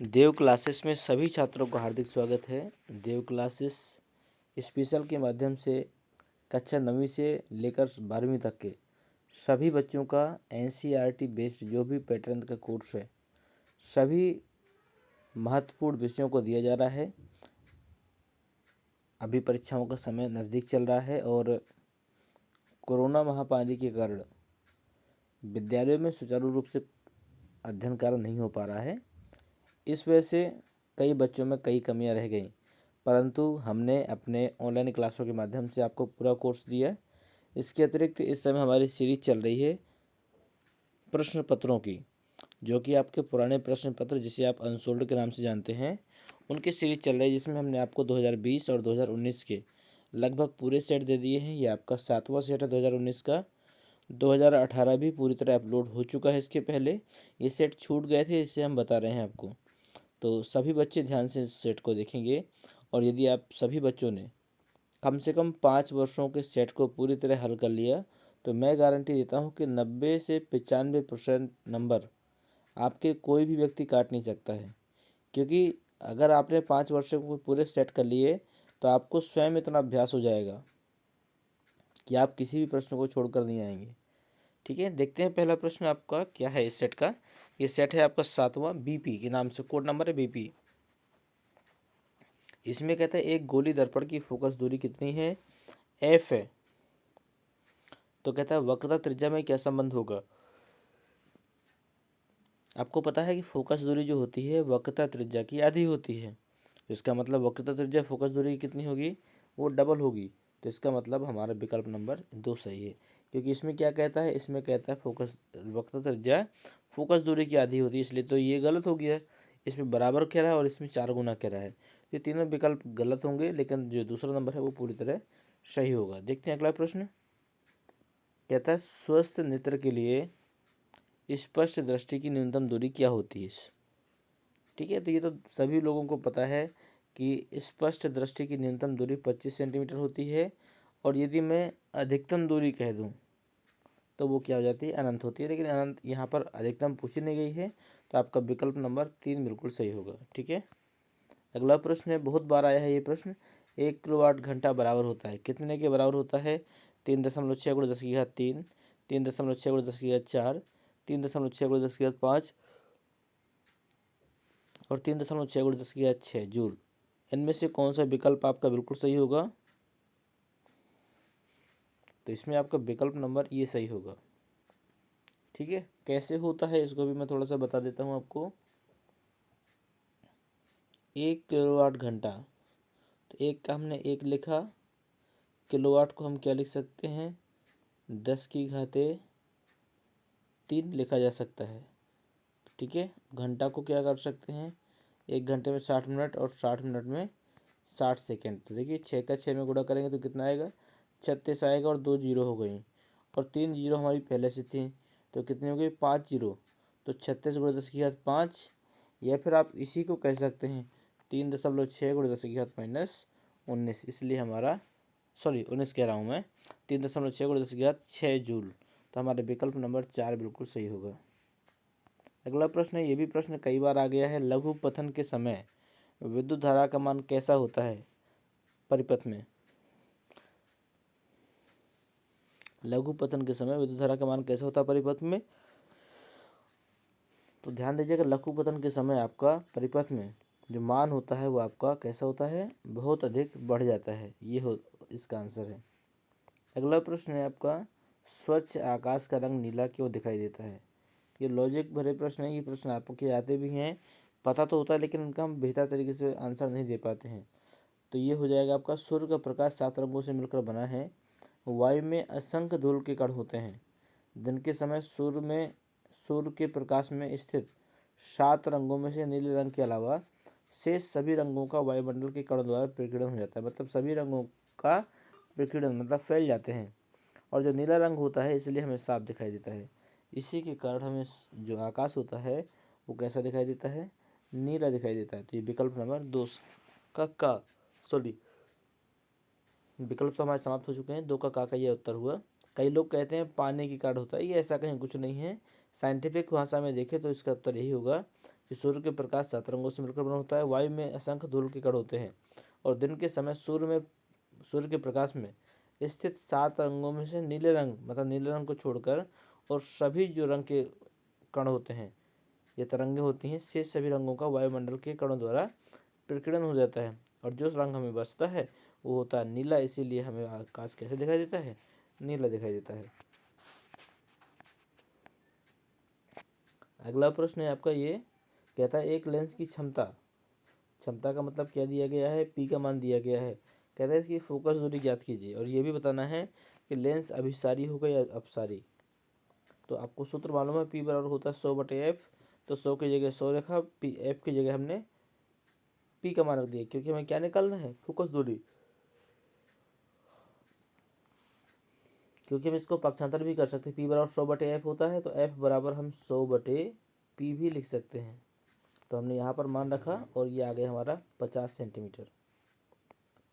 देव classes में सभी छात्रों का हार्दिक स्वागत है। देव क्लासेस स्पेशल के माध्यम से कक्षा 9वीं से लेकर 12वीं तक के सभी बच्चों का एनसीईआरटी बेस्ड जो भी पैटर्न का कोर्स है, सभी महत्वपूर्ण विषयों को दिया जा रहा है। अभी परीक्षाओं का समय नज़दीक चल रहा है और कोरोना महामारी के कारण विद्यालयों में सुचारू रूप से अध्ययन कार्य नहीं हो पा रहा है। इस वजह से कई बच्चों में कई कमियां रह गई, परंतु हमने अपने ऑनलाइन क्लासों के माध्यम से आपको पूरा कोर्स दिया। इसके अतिरिक्त इस समय हमारी सीरीज चल रही है प्रश्न पत्रों की, जो कि आपके पुराने प्रश्न पत्र जिसे आप अनसोल्ड के नाम से जानते हैं, उनकी सीरीज चल रही है, जिसमें हमने आपको 2020 और 2019 के लगभग पूरे सेट दे दिए हैं। ये आपका 7वां सेट है 2019 का। 2018 भी पूरी तरह अपलोड हो चुका है। इसके पहले ये सेट छूट गए थे, इससे हम बता रहे हैं आपको। तो सभी बच्चे ध्यान से इस सेट को देखेंगे, और यदि आप सभी बच्चों ने कम से कम 5 वर्षों के सेट को पूरी तरह हल कर लिया, तो मैं गारंटी देता हूं कि 90 से 95% नंबर आपके कोई भी व्यक्ति काट नहीं सकता है। क्योंकि अगर आपने 5 वर्षों को पूरे सेट कर लिए, तो आपको स्वयं इतना अभ्यास हो जाएगा कि आप किसी भी प्रश्न को छोड़कर नहीं आएंगे। ठीक है, देखते हैं पहला प्रश्न आपका क्या है इस सेट का। ये सेट है आपका 7वां, बीपी के नाम से कोड नंबर है बीपी। इसमें कहता है एक गोली दर्पण की फोकस दूरी कितनी है, एफ है। तो कहता है वक्रता त्रिज्या में क्या संबंध होगा। आपको पता है कि फोकस दूरी जो होती है वक्रता त्रिज्या की आधी होती है। इसका मतलब वक्रता त्रिज्या फोकस दूरी कितनी होगी, वो डबल होगी। तो इसका मतलब हमारा विकल्प नंबर 2 सही है। क्योंकि इसमें क्या कहता है, इसमें कहता है वक्रता त्रिज्या फोकस दूरी की आधी होती है, इसलिए तो ये गलत हो गया। इसमें बराबर कह रहा है और इसमें 4 गुना कह रहा है। ये तीनों विकल्प गलत होंगे, लेकिन जो दूसरा नंबर है वो पूरी तरह सही होगा। देखते हैं अगला प्रश्न। कहता है स्वस्थ नेत्र के लिए स्पष्ट दृष्टि की न्यूनतम दूरी क्या होती है। ठीक है, तो ये तो सभी लोगों को पता है कि स्पष्ट दृष्टि की न्यूनतम दूरी 25 सेंटीमीटर होती है, और यदि मैं अधिकतम दूरी कह दूं तो वो क्या हो जाती है, अनंत होती है। लेकिन अनंत यहाँ पर अधिकतम पूछी नहीं गई है, तो आपका विकल्प नंबर 3 बिल्कुल सही होगा। ठीक है, अगला प्रश्न है, बहुत बार आया है ये प्रश्न। 1 किलोवाट घंटा बराबर होता है कितने के बराबर होता है, 3.6 × 10⁻³ 3.6 × 10⁻4 3.6 × 10⁻5 और 3.6 × 10⁻6 जूल। इनमें से कौन सा विकल्प आपका बिल्कुल सही होगा। तो इसमें आपका विकल्प नंबर ये सही होगा। ठीक है, कैसे होता है इसको भी मैं थोड़ा सा बता देता हूँ आपको। 1 किलोवाट घंटा, तो एक का हमने 1 लिखा, किलोवाट को हम क्या लिख सकते हैं, 10⁻³ लिखा जा सकता है। ठीक है, घंटा को क्या कर सकते हैं, 1 घंटे में 60 मिनट और 60 मिनट में 60 सेकेंड। तो देखिए 6 का 6 में गुणा करेंगे तो कितना आएगा, 36 आएगा, और 2 जीरो हो गई, और 3 जीरो हमारी पहले से थी, तो कितनी हो गई, 5 जीरो। तो 36 × 10⁻5, या फिर आप इसी को कह सकते हैं 3.6 × 10⁻−19, इसलिए हमारा 19 कह रहा हूँ मैं, 3.6 × 10⁻6 जूल। तो हमारे विकल्प नंबर 4 बिल्कुल सही होगा। अगला प्रश्न है, ये भी प्रश्न कई बार आ गया है। लघु पथन के समय विद्युत धारा का मान कैसा होता है परिपथ में। लघु पतन के समय विद्युत धारा का मान कैसा होता है परिपथ में। तो ध्यान दीजिएगा, लघु पतन के समय आपका परिपथ में जो मान होता है वो आपका कैसा होता है, बहुत अधिक बढ़ जाता है। ये हो इसका आंसर है। अगला प्रश्न है आपका, स्वच्छ आकाश का रंग नीला क्यों दिखाई देता है। ये लॉजिक भरे प्रश्न है, ये प्रश्न आपके आते भी हैं, पता तो होता है, लेकिन उनका हम बेहतर तरीके से आंसर नहीं दे पाते हैं। तो ये हो जाएगा आपका, सूर्य का प्रकाश 7 रंगों से मिलकर बना है। वायु में असंख्य धूल के कण होते हैं। दिन के समय सूर्य के प्रकाश में स्थित 7 रंगों में से नीले रंग के अलावा शेष सभी रंगों का वायुमंडल के कणों द्वारा प्रकीर्णन हो जाता है। मतलब सभी रंगों का प्रकीर्णन मतलब फैल जाते हैं, और जो नीला रंग होता है इसलिए हमें साफ दिखाई देता है। इसी के कारण हमें जो आकाश होता है वो कैसा दिखाई देता है, नीला दिखाई देता है। तो ये विकल्प नंबर 2 का सॉरी विकल्प तो हमारे समाप्त हो चुके हैं। 2 का ये उत्तर हुआ। कई लोग कहते हैं पानी की कार्ड होता है, ये ऐसा कहीं कुछ नहीं है। साइंटिफिक भाषा में देखें तो इसका उत्तर यही होगा कि सूर्य के प्रकाश 7 रंगों से मिलकर बना होता है। वायु में असंख्य धूल के कण होते हैं और दिन के समय सूर्य के प्रकाश में स्थित 7 रंगों में से नीले रंग मतलब नीले रंग को छोड़कर और सभी जो रंग के कण होते हैं, ये तरंगे होती हैं, शेष सभी रंगों का वायुमंडल के कणों द्वारा प्रकीर्णन हो जाता है और जो रंग हमें बचता है वो होता है नीला। इसीलिए हमें आकाश कैसे दिखाई देता है? नीला दिखाई देता है। अगला प्रश्न है आपका, ये कहता है एक लेंस की क्षमता का मतलब क्या दिया गया है? पी का मान दिया गया है। कहता है इसकी फोकस दूरी ज्ञात कीजिए और ये भी बताना है कि लेंस अभिसारी होगा या अपसारी। तो आपको सूत्र मालूम है, पी बराबर होता है 100/f। तो 100 की जगह 100 रखा, पी एफ की जगह हमने पी का मान रख दिया, क्योंकि हमें क्या निकालना है? फोकस दूरी। क्योंकि हम इसको पक्षांतर भी कर सकते हैं, पी बराबर 100/f होता है, तो एफ बराबर हम 100/p भी लिख सकते हैं। तो हमने यहाँ पर मान रखा और ये आ गया हमारा 50 सेंटीमीटर।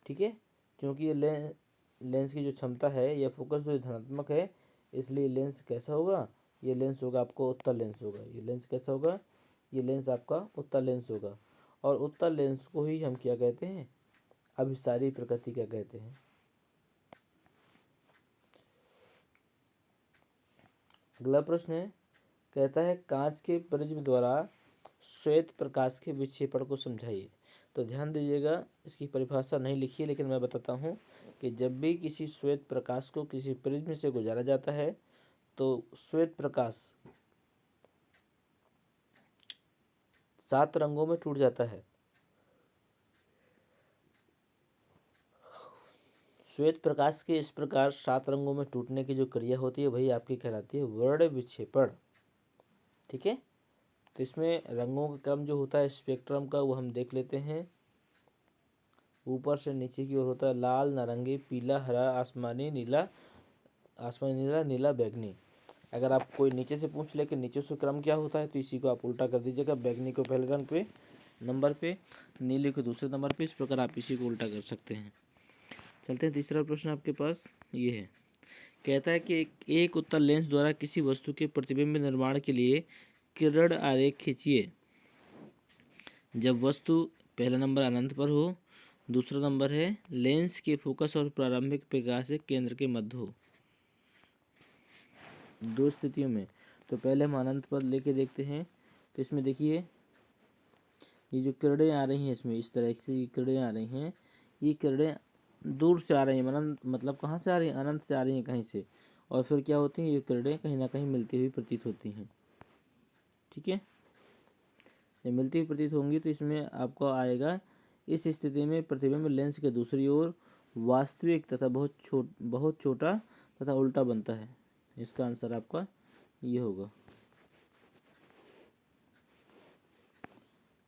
ठीक है, क्योंकि ये लेंस की जो क्षमता है यह फोकस दूरी धनात्मक है, इसलिए लेंस कैसा होगा? ये लेंस होगा आपको उत्तल लेंस होगा। ये लेंस कैसा होगा? ये लेंस आपका उत्तल लेंस होगा। और उत्तल लेंस को ही हम क्या कहते हैं? अभिसारी प्रकृति का कहते हैं। अगला प्रश्न है, कहता है कांच के प्रिज्म द्वारा श्वेत प्रकाश के विक्षेपण को समझाइए। तो ध्यान दीजिएगा, इसकी परिभाषा नहीं लिखी, लेकिन मैं बताता हूँ कि जब भी किसी श्वेत प्रकाश को किसी प्रिज्म से गुजारा जाता है तो श्वेत प्रकाश 7 रंगों में टूट जाता है। श्वेत प्रकाश के इस प्रकार 7 रंगों में टूटने की जो क्रिया होती है वही आपकी कहलाती है वर्ण विक्षेपण। ठीक है, तो इसमें रंगों का क्रम जो होता है स्पेक्ट्रम का, वो हम देख लेते हैं। ऊपर से नीचे की ओर होता है लाल, नारंगी, पीला, हरा, आसमानी नीला, नीला, बैगनी। अगर आप कोई नीचे से पूछ ले कि नीचे से क्रम क्या होता है, तो इसी को आप उल्टा कर दीजिएगा। बैगनी को पहले रंग पे नंबर पे, नीले को दूसरे नंबर पे। इस प्रकार आप इसी को उल्टा कर सकते हैं। चलते हैं, तीसरा प्रश्न आपके पास ये है। कहता है कि एक उत्तल लेंस द्वारा किसी वस्तु के प्रतिबिंब निर्माण के लिए किरण आरेख खींचिए जब वस्तु पहला नंबर अनंत पर हो, दूसरा नंबर है लेंस के फोकस और प्रारंभिक प्रकाश से केंद्र के मध्य हो। दो स्थितियों में, तो पहले हम अनंत पर लेके देखते हैं। तो इसमें देखिए, ये जो किरणें आ रही हैं इसमें इस तरह से ये किरणें आ रही हैं, ये किरणें दूर से आ रही हैं, अनंत मतलब कहाँ से आ रही हैं? अनंत से आ रही हैं कहीं से। और फिर क्या होती हैं? ये किरणें कहीं ना कहीं मिलती हुई प्रतीत होती हैं। ठीक है, जब मिलती हुई प्रतीत होंगी तो इसमें आपको आएगा, इस स्थिति में प्रतिबिंब लेंस के दूसरी ओर वास्तविक तथा बहुत छोटा तथा उल्टा बनता है। इसका आंसर आपका ये होगा।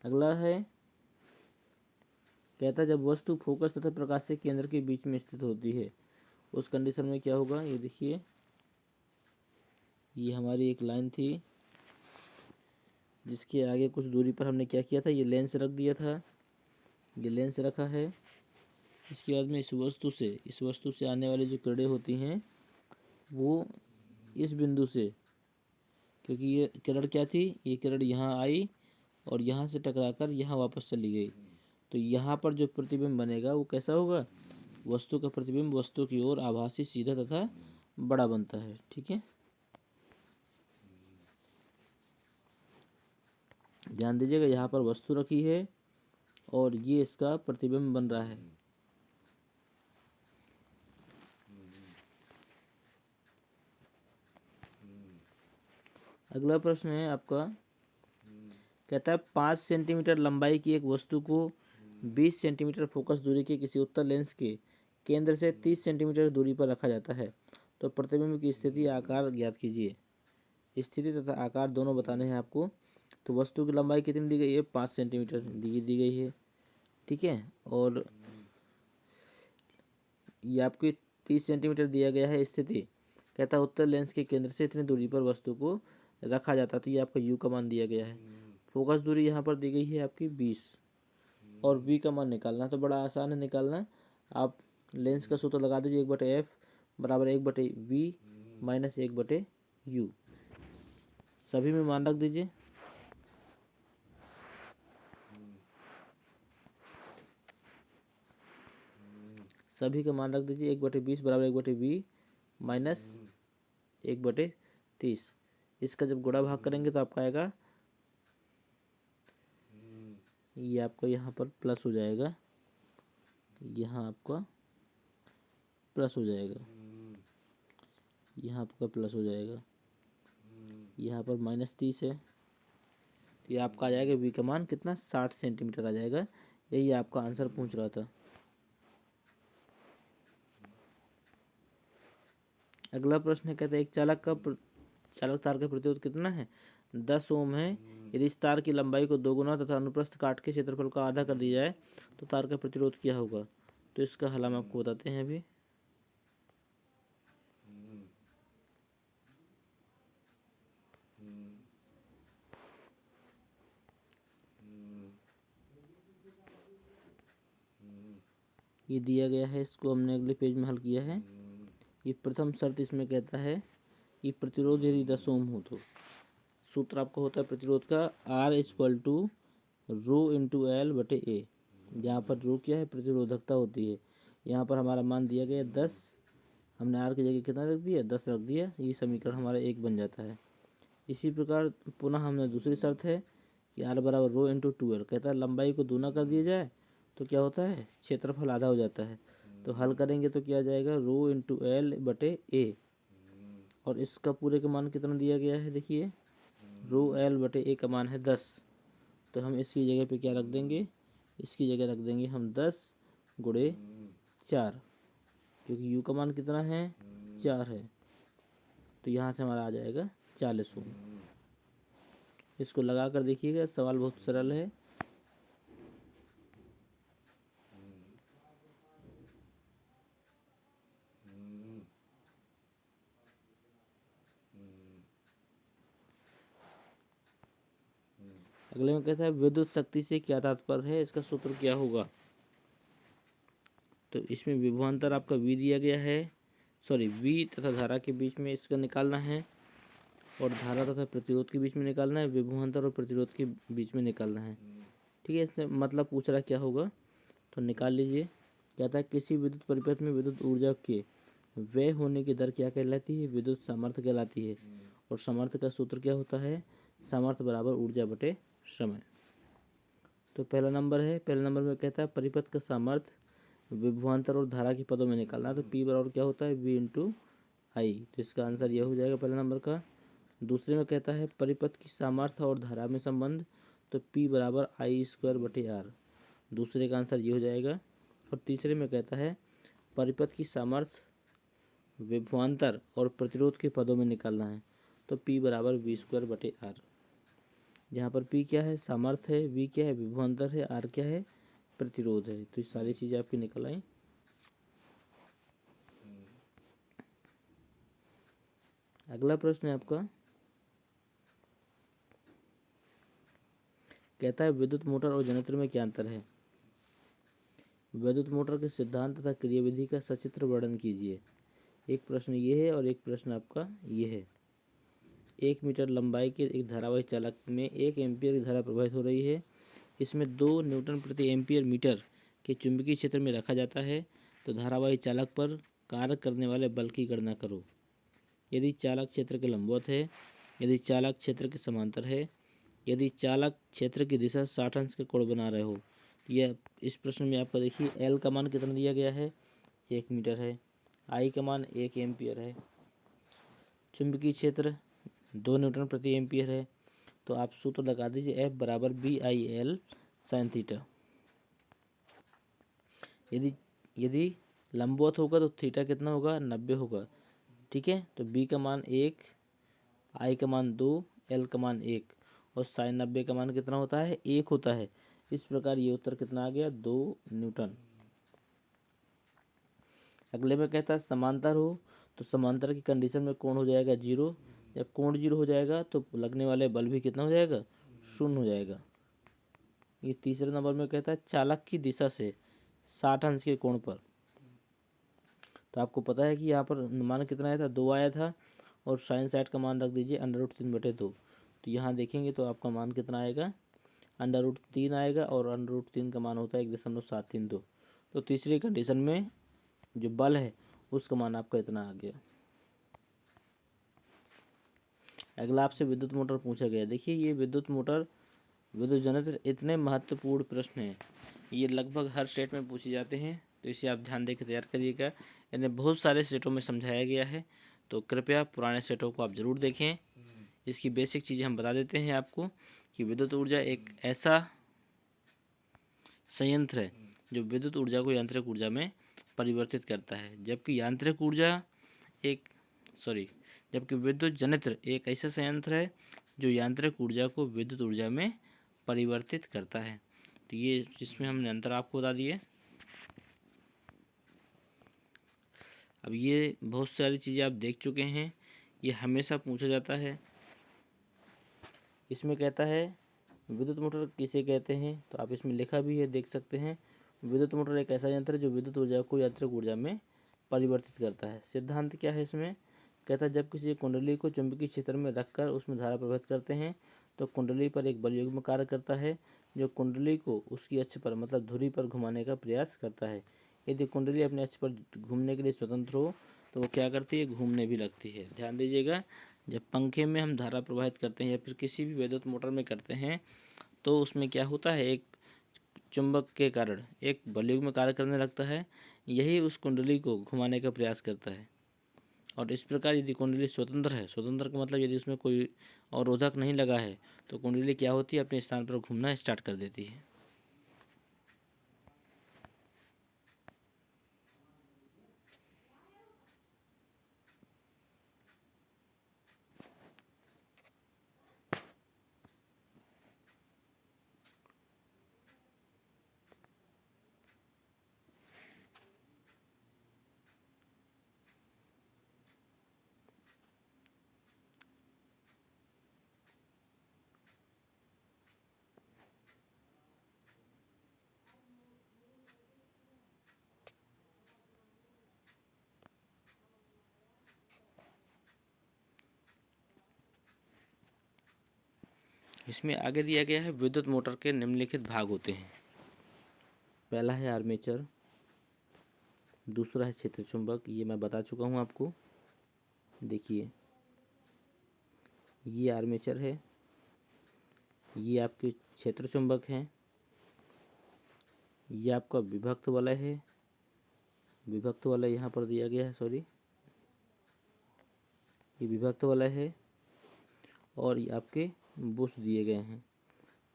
अगला है, कहता है जब वस्तु फोकस तथा प्रकाश से केंद्र के बीच में स्थित होती है उस कंडीशन में क्या होगा? ये देखिए, ये हमारी एक लाइन थी जिसके आगे कुछ दूरी पर हमने क्या किया था? ये लेंस रख दिया था, ये लेंस रखा है। इसके बाद में इस वस्तु से आने वाली जो किरणें होती हैं वो इस बिंदु से, क्योंकि ये किरण क्या थी? ये किरण यहाँ आई और यहाँ से टकराकर यहाँ वापस चली गई। तो यहाँ पर जो प्रतिबिंब बनेगा वो कैसा होगा? वस्तु का प्रतिबिंब वस्तु की ओर आभासी, सीधा तथा बड़ा बनता है। ठीक है, ध्यान दीजिएगा, यहाँ पर वस्तु रखी है और ये इसका प्रतिबिंब बन रहा है। अगला प्रश्न है आपका, कहता है 5 सेंटीमीटर लंबाई की एक वस्तु को 20 सेंटीमीटर फोकस दूरी के किसी उत्तल लेंस के केंद्र से 30 सेंटीमीटर दूरी पर रखा जाता है। तो प्रतिबिंब की स्थिति आकार ज्ञात कीजिए। स्थिति तथा आकार दोनों बताने हैं आपको। तो वस्तु की लंबाई कितनी दी गई है? 5 सेंटीमीटर दी गई है। ठीक है, और ये आपकी 30 सेंटीमीटर दिया गया है स्थिति। कहता है उत्तल लेंस के केंद्र से इतनी दूरी पर वस्तु को रखा जाता है। तो ये आपका यू का मान दिया गया है। फोकस दूरी यहाँ पर दी गई है आपकी 20 और वी का मान निकालना तो बड़ा आसान है निकालना। आप लेंस का सूत्र लगा दीजिए, 1/f बराबर 1/v माइनस 1/u। सभी में मान रख दीजिए। सभी का मान रख दीजिए 1/20 बराबर 1/20 माइनस 1/30। इसका जब गुणा भाग करेंगे तो आपका आएगा, ये आपका यहाँ पर प्लस हो जाएगा, यहाँ आपका प्लस हो जाएगा, यहाँ आपका प्लस हो जाएगा, यहाँ पर -30 है। तो ये आपका आ जाएगा v का मान कितना, 60 सेंटीमीटर आ जाएगा। यही आपका आंसर पूछ रहा था। अगला प्रश्न कहता है एक चालक तार का प्रतिरोध कितना है, 10 ओम है। यदि इस तार की लंबाई को 2 गुना तथा अनुप्रस्थ काट के क्षेत्रफल का आधा कर दिया जाए तो तार का प्रतिरोध क्या होगा। तो इसका हल हम आपको बताते हैं अभी। ये दिया गया है, इसको हमने अगले पेज में हल किया है। ये प्रथम शर्त इसमें कहता है कि प्रतिरोध यदि 10 ओम हो तो सूत्र आपका होता है प्रतिरोध का R = ρ×L/A, जहाँ पर रो क्या है, प्रतिरोधकता होती है। यहाँ पर हमारा मान दिया गया 10, हमने R की जगह कितना रख दिया, 10 रख दिया। ये समीकरण हमारा 1 बन जाता है। इसी प्रकार पुनः हमने दूसरी शर्त है कि R = ρ×2L, कहता है लंबाई को दूना कर दिया जाए तो क्या होता है, क्षेत्रफल आधा हो जाता है। तो हल करेंगे तो क्या आ जाएगा, ρ×L/A, और इसका पूरे का मान कितना दिया गया है, देखिए ρL/A का मान है 10। तो हम इसकी जगह पे क्या रख देंगे, इसकी जगह रख देंगे हम 10 × 4, क्योंकि u का मान कितना है, 4 है। तो यहाँ से हमारा आ जाएगा 40 ओम। इसको लगा कर देखिएगा, सवाल बहुत सरल है। अगले में कहता है विद्युत शक्ति से क्या तात्पर्य है, इसका सूत्र क्या होगा। तो इसमें विभवांतर आपका V दिया गया है, सॉरी V तथा धारा के बीच में इसका निकालना है, और धारा तथा प्रतिरोध के बीच में निकालना है, विभवांतर और प्रतिरोध के बीच में निकालना है। ठीक है, इससे मतलब पूछ रहा क्या होगा, तो निकाल लीजिए। कहता है किसी विद्युत परिपथ में विद्युत ऊर्जा के व्यय होने की दर क्या कहलाती है, विद्युत सामर्थ्य कहलाती है। और सामर्थ्य का सूत्र क्या होता है, सामर्थ्य बराबर ऊर्जा बटे समय। तो पहला नंबर में कहता है परिपथ का सामर्थ्य विभवांतर और धारा के पदों में निकालना। तो P बराबर क्या होता है, V×I। तो इसका आंसर यह हो जाएगा पहले नंबर का। दूसरे में कहता है परिपथ की सामर्थ्य और धारा में संबंध, तो P बराबर I²/R। दूसरे का आंसर ये हो जाएगा। और तीसरे में कहता है परिपथ की सामर्थ्य विभवांतर और प्रतिरोध के पदों में निकालना है, तो P बराबर V²/R। जहाँ पर P क्या है, सामर्थ्य है, V क्या है, विभवांतर है, R क्या है, प्रतिरोध है। तो ये सारी चीज़ें आपकी निकल आई। अगला प्रश्न है आपका, कहता है विद्युत मोटर और जनरेटर में क्या अंतर है। विद्युत मोटर के सिद्धांत तथा क्रियाविधि का सचित्र वर्णन कीजिए। एक प्रश्न ये है और एक प्रश्न आपका ये है। 1 मीटर लंबाई के एक धारावाही चालक में 1 एम्पीयर की धारा प्रवाहित हो रही है। इसमें 2 न्यूटन प्रति एम्पीयर मीटर के चुंबकीय क्षेत्र में रखा जाता है। तो धारावाही चालक पर कार्य करने वाले बल की गणना करो। यदि चालक क्षेत्र के लंबवत है, यदि चालक क्षेत्र के समांतर है, यदि चालक क्षेत्र की दिशा 60 अंश के कोण बना रहे हो। यह इस प्रश्न में आपका देखिए L का मान कितना दिया गया है, 1 मीटर है। I का मान 1 एम्पीयर है। चुंबकीय क्षेत्र 2 न्यूटन प्रति एम्पीयर है। तो आप सूत्र लगा दीजिए F बराबर BIL sin थीटा। यदि लंबवत होगा तो थीटा कितना होगा, 90 होगा। ठीक है, तो B का मान 1, I का मान 2, L का मान 1, और साइन 90 का मान कितना होता है, 1 होता है। इस प्रकार ये उत्तर कितना आ गया, 2 न्यूटन। अगले में कहता है समांतर हो तो समांतर की कंडीशन में कोण हो जाएगा 0। जब कोण 0 हो जाएगा तो लगने वाले बल भी कितना हो जाएगा, 0 हो जाएगा। ये तीसरे नंबर में कहता है चालक की दिशा से 60 अंश के कोण पर। तो आपको पता है कि यहाँ पर मान कितना आया था, 2 आया था, और साइन साइड का मान रख दीजिए √3/2। तो यहाँ देखेंगे तो आपका मान कितना आएगा, √3 आएगा, और √3 का मान होता है 1.732। तो तीसरी कंडीशन में जो बल है उसका मान आपका इतना आ गया। अगला आपसे विद्युत मोटर पूछा गया। देखिए ये विद्युत मोटर, विद्युत जनरेटर इतने महत्वपूर्ण प्रश्न हैं, ये लगभग हर सेट में पूछे जाते हैं, तो इसे आप ध्यान देकर तैयार करिएगा। इन्हें बहुत सारे सेटों में समझाया गया है, तो कृपया पुराने सेटों को आप ज़रूर देखें। इसकी बेसिक चीज़ें हम बता देते हैं आपको कि विद्युत ऊर्जा एक ऐसा संयंत्र है जो विद्युत ऊर्जा को यांत्रिक ऊर्जा में परिवर्तित करता है, जबकि जबकि विद्युत जनरेटर एक ऐसा संयंत्र है जो यांत्रिक ऊर्जा को विद्युत ऊर्जा में परिवर्तित करता है। तो ये इसमें हमने अंतर आपको बता दिए। अब ये बहुत सारी चीज़ें आप देख चुके हैं, ये हमेशा पूछा जाता है। इसमें कहता है विद्युत मोटर किसे कहते हैं, तो आप इसमें लिखा भी है, देख सकते हैं। विद्युत मोटर एक ऐसा यंत्र है जो विद्युत ऊर्जा को यांत्रिक ऊर्जा में परिवर्तित करता है। सिद्धांत क्या है इसमें, कहता है जब किसी कुंडली को चुंबकीय क्षेत्र में रखकर उसमें धारा प्रवाहित करते हैं तो कुंडली पर एक बलयुग्म कार्य करता है जो कुंडली को उसकी अक्ष पर मतलब धुरी पर घुमाने का प्रयास करता है। यदि कुंडली अपने अक्ष पर घूमने के लिए स्वतंत्र हो तो वो क्या करती है, घूमने भी लगती है। ध्यान दीजिएगा, जब पंखे में हम धारा प्रवाहित करते हैं या फिर किसी भी विद्युत मोटर में करते हैं तो उसमें क्या होता है, एक चुंबक के कारण एक बलयुग्म कार्य करने लगता है, यही उस कुंडली को घुमाने का प्रयास करता है। और इस प्रकार यदि कुंडली स्वतंत्र है, स्वतंत्र का मतलब यदि उसमें कोई अवरोधक नहीं लगा है, तो कुंडली क्या होती है, अपने स्थान पर घूमना स्टार्ट कर देती है। इसमें आगे दिया गया है विद्युत मोटर के निम्नलिखित भाग होते हैं। पहला है आर्मेचर, दूसरा है क्षेत्र चुंबक, ये मैं बता चुका हूँ आपको। देखिए ये आर्मेचर है, ये आपके क्षेत्र चुंबक हैं, ये आपका विभक्त वलय है, विभक्त वलय यहाँ पर दिया गया है, सॉरी ये विभक्त वलय है, और ये आपके बुश दिए गए हैं।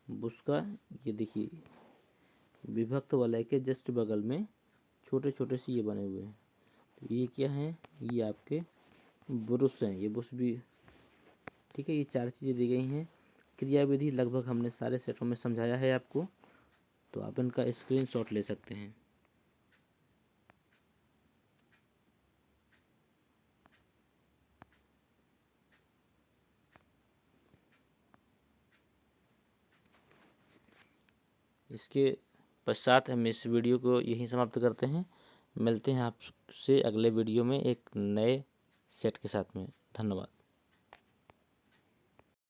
बुश का ये देखिए विभक्त वलय के जस्ट बगल में छोटे छोटे से ये बने हुए हैं, तो ये क्या हैं, ये आपके ब्रुश हैं, ये बुश भी, ठीक है। ये चार चीज़ें दी गई हैं। क्रियाविधि लगभग हमने सारे सेटों में समझाया है आपको, तो आप इनका स्क्रीनशॉट ले सकते हैं। इसके पश्चात हम इस वीडियो को यहीं समाप्त करते हैं। मिलते हैं आपसे अगले वीडियो में एक नए सेट के साथ में। धन्यवाद।